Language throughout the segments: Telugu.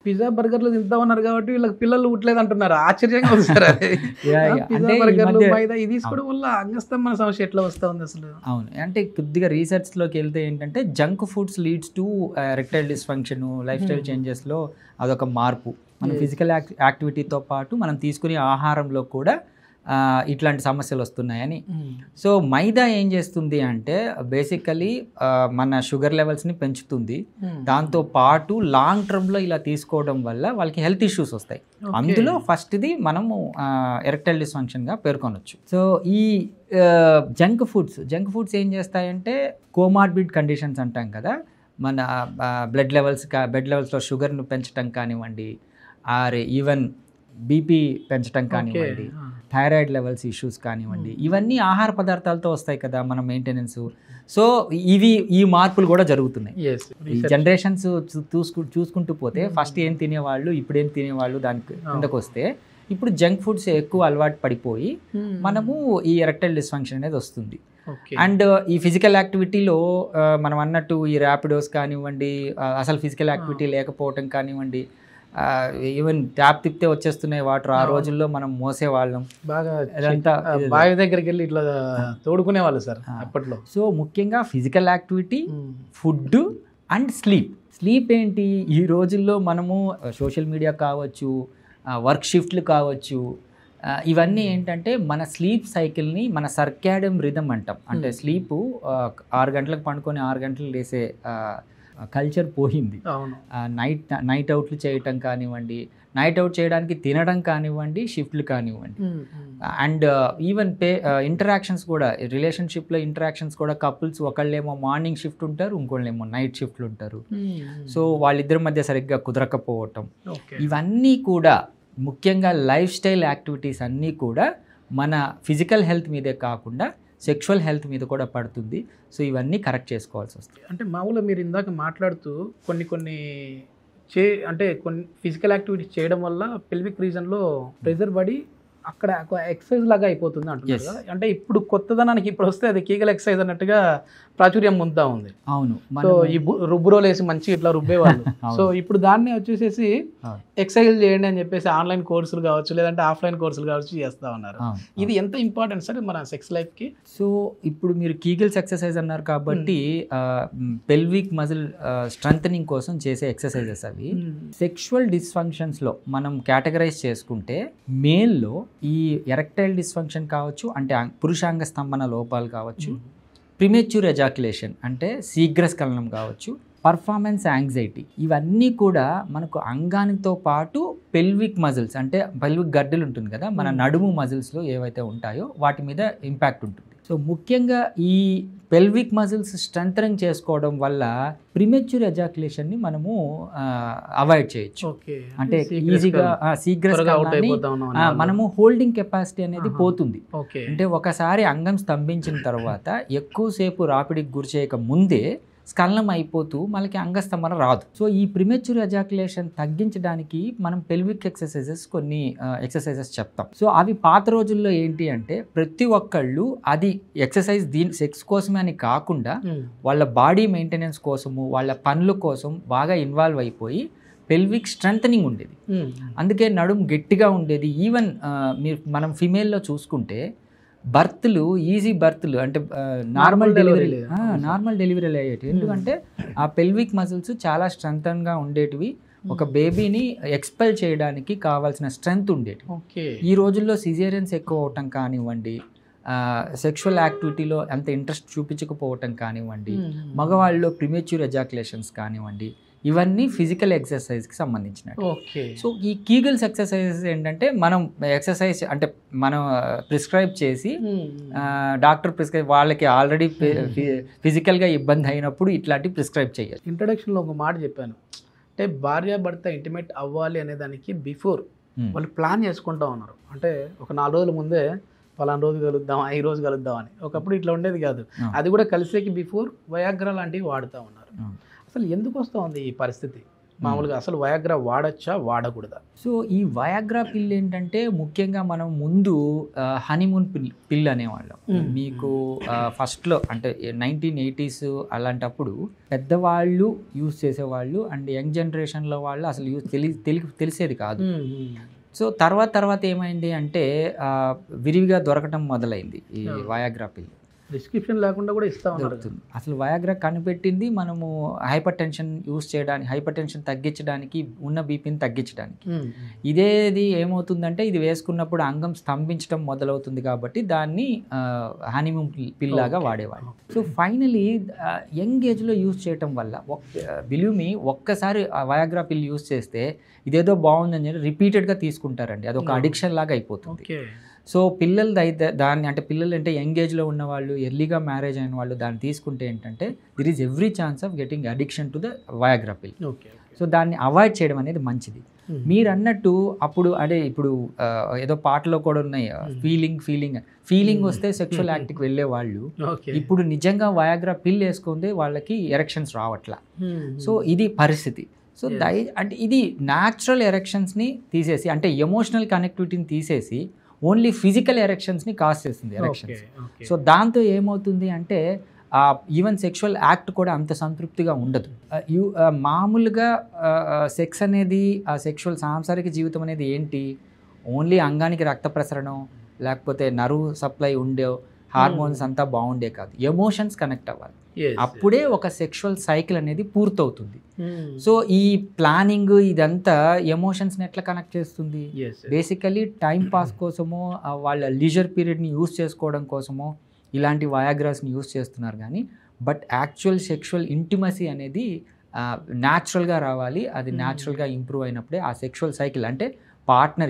పిజ్జా బర్గర్లు తింటా ఉన్నారు కాబట్టి వీళ్ళకి పిల్లలు పుట్టలేదు అంటున్నారు. ఆశ్చర్యంగా ఉంది సార్ అది. పిజ్జా బర్గర్లు మైదా ఇది తీసుకోవడం వల్ల అంగస్తంభన సమస్య ఎట్లా వస్తా ఉంది అసలు? అవును, అంటే కొద్దిగా రీసెర్చ్లోకి వెళ్తే ఏంటంటే junk foods leads to erectile dysfunction, life style చేంజెస్లో అదొక మార్పు. మన ఫిజికల్ యాక్టివిటీతో పాటు మనం తీసుకునే ఆహారంలో కూడా ఇట్లాంటి సమస్యలు వస్తున్నాయని. సో మైదా ఏం చేస్తుంది అంటే బేసికలీ మన షుగర్ లెవెల్స్ని పెంచుతుంది. దాంతో పాటు లాంగ్ టర్మ్లో ఇలా తీసుకోవడం వల్ల వాళ్ళకి హెల్త్ ఇష్యూస్ వస్తాయి. అందులో ఫస్ట్ది మనము ఎరెక్టైల్ డిస్ఫంక్షన్గా పేర్కొనవచ్చు. సో ఈ జంక్ ఫుడ్స్ ఏం చేస్తాయంటే కోమార్బిడ్ కండిషన్స్ అంటాం కదా, మన బ్లడ్ లెవెల్స్లో షుగర్ను పెంచడం కానివ్వండి, ఆర్ ఈవెన్ బీపీ పెంచడం కానివ్వండి, థైరాయిడ్ లెవెల్స్ ఇష్యూస్ కానివ్వండి, ఇవన్నీ ఆహార పదార్థాలతో వస్తాయి కదా మన మెయింటెనెన్స్. సో ఈ మార్పులు కూడా జరుగుతున్నాయి. ఈ జనరేషన్స్ చూసుకుంటూ పోతే ఫస్ట్ ఏం తినేవాళ్ళు, ఇప్పుడు ఏం తినేవాళ్ళు దాని కిందకు వస్తే ఇప్పుడు జంక్ ఫుడ్స్ ఎక్కువ అలవాటు పడిపోయి మనము ఈ ఎరెక్టైల్ డిస్ఫంక్షన్ అనేది వస్తుంది. అండ్ ఈ ఫిజికల్ యాక్టివిటీలో మనం అన్నట్టు ఈ ర్యాపిడోస్ కానివ్వండి, అసలు ఫిజికల్ యాక్టివిటీ లేకపోవటం కానివ్వండి, ఈవెన్ ట్యాప్ తిప్పితే వచ్చేస్తున్నాయి వాటర్. ఆ రోజుల్లో మనం మోసేవాళ్ళం బాగా, అదంతా బావి దగ్గరికి వెళ్ళి ఇట్లా తోడుకునే వాళ్ళు సార్ అప్పట్లో. సో ముఖ్యంగా physical activity, food and sleep ఏంటి ఈ రోజుల్లో మనము సోషల్ మీడియా కావచ్చు, వర్క్ షిఫ్ట్లు కావచ్చు, ఇవన్నీ ఏంటంటే మన స్లీప్ సైకిల్ని, మన సర్కాడియం రిథమ్ అంటాం. అంటే స్లీపు 6 గంటలకు పండుకొని 6 గంటలు లేసే కల్చర్ పోయింది. నైట్ అవుట్లు చేయటం కానివ్వండి, నైట్ అవుట్ చేయడానికి తినడం కానివ్వండి, షిఫ్ట్లు కానివ్వండి, అండ్ ఈవెన్ ఇంటరాక్షన్స్ కూడా, రిలేషన్షిప్లో ఇంటరాక్షన్స్ కూడా కపుల్స్ ఒకళ్ళేమో మార్నింగ్ షిఫ్ట్ ఉంటారు, ఇంకోళ్ళేమో నైట్ షిఫ్ట్లు ఉంటారు. సో వాళ్ళిద్దరి మధ్య సరిగ్గా కుదరకపోవటం, ఇవన్నీ కూడా ముఖ్యంగా లైఫ్ స్టైల్ యాక్టివిటీస్ అన్నీ కూడా మన ఫిజికల్ హెల్త్ మీదే కాకుండా సెక్షువల్ హెల్త్ మీద కూడా పడుతుంది. సో ఇవన్నీ కరెక్ట్ చేసుకోవాల్సి వస్తుంది. అంటే మామూలుగా మీరు ఇందాక మాట్లాడుతూ కొన్ని ఫిజికల్ యాక్టివిటీస్ చేయడం వల్ల పెల్విక్ రీజన్లో ప్రెజర్ పడి అక్కడ ఎక్సర్సైజ్ లాగా అయిపోతుంది అంటున్నారు కదా. అంటే ఇప్పుడు కొత్తదనానికి ఇప్పుడు వస్తే అది కీగల్ ఎక్సర్సైజ్ అన్నట్టుగా ప్రాచుర్యం పొందుతా ఉంది. అవును, సో ఈ రుబ్బురోలు వేసి మంచి ఇట్లా రుబ్బేవాళ్ళు. సో ఇప్పుడు దాన్ని వచ్చేసేసి ఎక్సర్సైజ్ చేయండి అని చెప్పేసి ఆన్లైన్ కోర్సులు కావచ్చు, లేదంటే ఆఫ్లైన్ కోర్సులు కావచ్చు చేస్తా ఉన్నారు. ఇది ఎంత ఇంపార్టెంట్ సార్ మన సెక్స్ లైఫ్కి? సో ఇప్పుడు మీరు కీగల్స్ ఎక్సర్సైజ్ అన్నారు కాబట్టి పెల్విక్ మజిల్ స్ట్రెంథనింగ్ కోసం చేసే ఎక్సర్సైజెస్ అవి. సెక్షువల్ డిస్ఫంక్షన్స్లో మనం కేటగరైజ్ చేసుకుంటే మేల్లో ఈ ఎరెక్టైల్ డిస్ఫంక్షన్ కావచ్చు, అంటే పురుషాంగ స్తంభన లోపాలు కావచ్చు, ప్రిమేచ్యూర్ ఎజాక్యులేషన్ అంటే శీఘ్రస్ఖలనం కావచ్చు, పర్ఫార్మెన్స్ యాంగ్జైటీ, ఇవన్నీ కూడా మనకు అంగానితో పాటు పెల్విక్ మజిల్స్ అంటే పెల్విక్ గడ్డలు ఉంటుంది కదా, మన నడుము మజిల్స్లో ఏవైతే ఉంటాయో వాటి మీద ఇంపాక్ట్ ఉంటుంది. సో ముఖ్యంగా ఈ పెల్విక్ మజిల్స్ స్ట్రెంథనింగ్ చేసుకోవడం వల్ల ప్రిమేచ్యూర్ ఎజాక్యులేషన్ని మనము అవాయిడ్ చేయొచ్చు. అంటే ఈజీగా శీఘ్రస్ఖలనాన్ని మనము హోల్డింగ్ కెపాసిటీ అనేది పోతుంది. అంటే ఒకసారి అంగం స్తంభించిన తర్వాత ఎక్కువసేపు రాపిడికి గురి చేయక ముందే స్ఖలనం అయిపోతూ మనకి అంగస్తంభన రాదు. సో ఈ ప్రిమేచ్యూర్ ఎజాక్యులేషన్ తగ్గించడానికి మనం పెల్విక్ కొన్ని ఎక్సర్సైజెస్ చెప్తాం. సో అవి పాత రోజుల్లో ఏంటి అంటే ప్రతి ఒక్కళ్ళు అది ఎక్సర్సైజ్ సెక్స్ కోసమే అని కాకుండా వాళ్ళ బాడీ మెయింటెనెన్స్ కోసము, వాళ్ళ పనుల కోసం బాగా ఇన్వాల్వ్ అయిపోయి పెల్విక్ స్ట్రెంథనింగ్ ఉండేది. అందుకే నడుము గట్టిగా ఉండేది. ఈవెన్ మనం ఫిమేల్లో చూసుకుంటే బర్త్లు, ఈజీ బర్త్లు అంటే నార్మల్ డెలివరీలు అయ్యేటివి. ఎందుకంటే ఆ పెల్విక్ మజిల్స్ చాలా స్ట్రెంథన్గా ఉండేటివి. ఒక బేబీని ఎక్స్పెల్ చేయడానికి కావాల్సిన స్ట్రెంగ్త్ ఉండేది. ఈ రోజుల్లో సిజేరియన్స్ ఎక్కువ అవటం కానివ్వండి, సెక్షువల్ యాక్టివిటీలో అంత ఇంట్రెస్ట్ చూపించకపోవటం కానివ్వండి, మగవాళ్ళలో ప్రిమేచ్యూర్ ఎజాక్యులేషన్స్ కానివ్వండి, ఇవన్నీ ఫిజికల్ ఎక్సర్సైజ్కి సంబంధించినవి. సో ఈ కీగల్స్ ఎక్సర్సైజెస్ ఏంటంటే మనం ఎక్సర్సైజ్ అంటే మనం ప్రిస్క్రైబ్ చేసి డాక్టర్ ప్రిస్క్రైబ్ వాళ్ళకి ఆల్రెడీ ఫిజికల్గా ఇబ్బంది అయినప్పుడు ఇట్లాంటి ప్రిస్క్రైబ్ చేయాలి. ఇంట్రడక్షన్లో ఒక మాట చెప్పాను, అంటే భార్యాభర్త ఇంటిమేట్ అవ్వాలి అనే దానికి బిఫోర్ వాళ్ళు ప్లాన్ చేసుకుంటా ఉన్నారు. అంటే ఒక 4 రోజుల ముందే పలానా రోజు కలుద్దాం, ఈ రోజు కలుద్దాం అని. ఒకప్పుడు ఇట్లా ఉండేది కాదు. అది కూడా కలిసేకి బిఫోర్ వయాగ్రా లాంటివి వాడుతూ ఉన్నారు. అసలు ఎందుకు వస్తూ ఉంది ఈ పరిస్థితి? మామూలుగా అసలు వయాగ్రా వాడచ్చా వాడకూడదా? సో ఈ వయాగ్రా పిల్ ఏంటంటే ముఖ్యంగా మనం ముందు హనీమూన్ పిల్ అనేవాళ్ళం. మీకు ఫస్ట్లో అంటే 1980s అలాంటప్పుడు పెద్దవాళ్ళు యూజ్ చేసేవాళ్ళు అండ్ యంగ్ జనరేషన్లో వాళ్ళు అసలు తెలిసేది కాదు. సో తర్వాత ఏమైంది అంటే విరివిగా దొరకటం మొదలైంది ఈ వయాగ్రా పిల్. ప్రిస్క్రిప్షన్ లేకుండా కూడా ఇస్తా ఉన్నారు. అసలు వయాగ్రా కనిపెట్టింది మనము హైపర్ టెన్షన్ యూస్ చేయడానికి, హైపర్ టెన్షన్ తగ్గించడానికి, ఉన్న బీపీని తగ్గించడానికి. ఇదేది ఏమవుతుందంటే ఇది వేసుకున్నప్పుడు అంగం స్తంభించడం మొదలవుతుంది కాబట్టి దాన్ని హనీమూన్ పిల్ లాగా వాడేవాళ్ళు. సో ఫైనలీ యంగ్ ఏజ్లో యూజ్ చేయటం వల్ల బిలీవ్ మీ ఒక్కసారి వయాగ్రా పిల్ యూజ్ చేస్తే ఇదేదో బాగుందని చెప్పి రిపీటెడ్గా తీసుకుంటారండి. అదొక అడిక్షన్ లాగా అయిపోతుంది. సో పిల్లలు అయితే దాన్ని అంటే పిల్లలు అంటే యంగ్ ఏజ్లో ఉన్న వాళ్ళు, ఎర్లీగా మ్యారేజ్ అయిన వాళ్ళు దాన్ని తీసుకుంటే ఏంటంటే దిర్ is every chance of getting addiction to the Viagra పిల్. సో దాన్ని అవాయిడ్ చేయడం అనేది మంచిది. మీరు అన్నట్టు అప్పుడు అంటే ఇప్పుడు ఏదో పాటలో కూడా ఉన్నాయి ఫీలింగ్ వస్తే సెక్షువల్ యాక్ట్కి వెళ్ళే వాళ్ళు ఇప్పుడు నిజంగా వయాగ్రా పిల్ వేసుకుంటే వాళ్ళకి ఎరెక్షన్స్ రావట్లా. సో ఇది పరిస్థితి. సో అంటే ఇది న్యాచురల్ ఎరెక్షన్స్ని తీసేసి అంటే ఎమోషనల్ కనెక్టివిటీని తీసేసి ఓన్లీ ఫిజికల్ ఎరెక్షన్స్ని కాజ్ చేస్తుంది ఎరెక్షన్స్. సో దాంతో ఏమవుతుంది అంటే ఈవెన్ సెక్షువల్ యాక్ట్ కూడా అంత సంతృప్తిగా ఉండదు. మామూలుగా సెక్స్ అనేది ఆ సెక్షువల్ సాంసారిక జీవితం అనేది ఏంటి, ఓన్లీ అంగానికి రక్త ప్రసరణం లేకపోతే నర్వ్ సప్లై ఉండే హార్మోన్స్ అంతా బాగుండే కాదు, ఎమోషన్స్ కనెక్ట్ అవ్వాలి. అప్పుడే ఒక సెక్షువల్ సైకిల్ అనేది పూర్తవుతుంది. సో ఈ ప్లానింగ్ ఇదంతా ఎమోషన్స్ని ఎట్లా కనెక్ట్ చేస్తుంది? బేసికలీ టైం పాస్ కోసమో వాళ్ళ లీజర్ పీరియడ్ని యూస్ చేసుకోవడం కోసమో ఇలాంటి వయాగ్రాస్ని యూస్ చేస్తున్నారు. కానీ బట్ యాక్చువల్ సెక్షువల్ ఇంటిమసీ అనేది న్యాచురల్గా రావాలి. అది న్యాచురల్గా ఇంప్రూవ్ అయినప్పుడే ఆ సెక్షువల్ సైకిల్ అంటే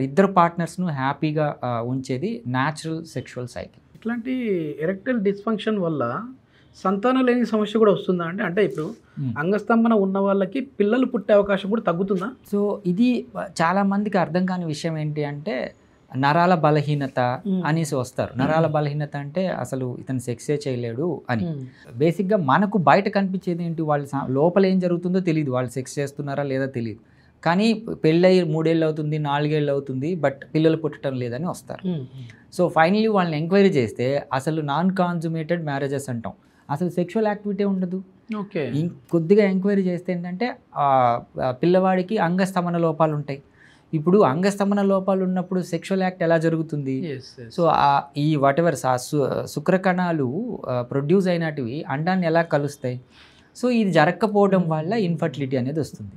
ఇద్దరు పార్ట్నర్స్ను హ్యాపీగా ఉంచేది న్యాచురల్ సెక్షువల్ సైకిల్. ఇట్లాంటి ఎరెక్టైల్ డిస్ఫంక్షన్ వల్ల సంతానం లేని సమస్య కూడా వస్తుందా అంటే? అంటే ఇప్పుడు అంగస్తంభన ఉన్న వాళ్ళకి పిల్లలు పుట్టే అవకాశం కూడా తగ్గుతుందా? సో ఇది చాలా మందికి అర్థం కాని విషయం ఏంటి అంటే నరాల బలహీనత అనేసి వస్తారు. నరాల బలహీనత అంటే అసలు ఇతను సెక్సే చేయలేడు అని. బేసిక్గా మనకు బయట కనిపించేది ఏంటి, వాళ్ళు లోపల ఏం జరుగుతుందో తెలియదు, వాళ్ళు సెక్స్ చేస్తున్నారా లేదా తెలియదు. కానీ పెళ్ళయి 3 ఏళ్ళు అవుతుంది, 4 ఏళ్ళు అవుతుంది, బట్ పిల్లలు పుట్టడం లేదని వస్తారు. సో ఫైనలీ వాళ్ళని ఎంక్వైరీ చేస్తే అసలు నాన్ కాన్సుమేటెడ్ మ్యారేజెస్ అంటాం, అసలు సెక్షువల్ యాక్టివిటీ ఉండదు. కొద్దిగా ఎంక్వైరీ చేస్తే ఏంటంటే పిల్లవాడికి అంగస్తంభన లోపాలు ఉంటాయి. ఇప్పుడు అంగస్తంభన లోపాలు ఉన్నప్పుడు సెక్షువల్ యాక్ట్ ఎలా జరుగుతుంది? సో ఈ వాటెవర్ శుక్రకణాలు ప్రొడ్యూస్ అయినటివి అండాన్ని ఎలా కలుస్తాయి? సో ఇది జరగకపోవడం వల్ల ఇన్ఫర్టిలిటీ అనేది వస్తుంది.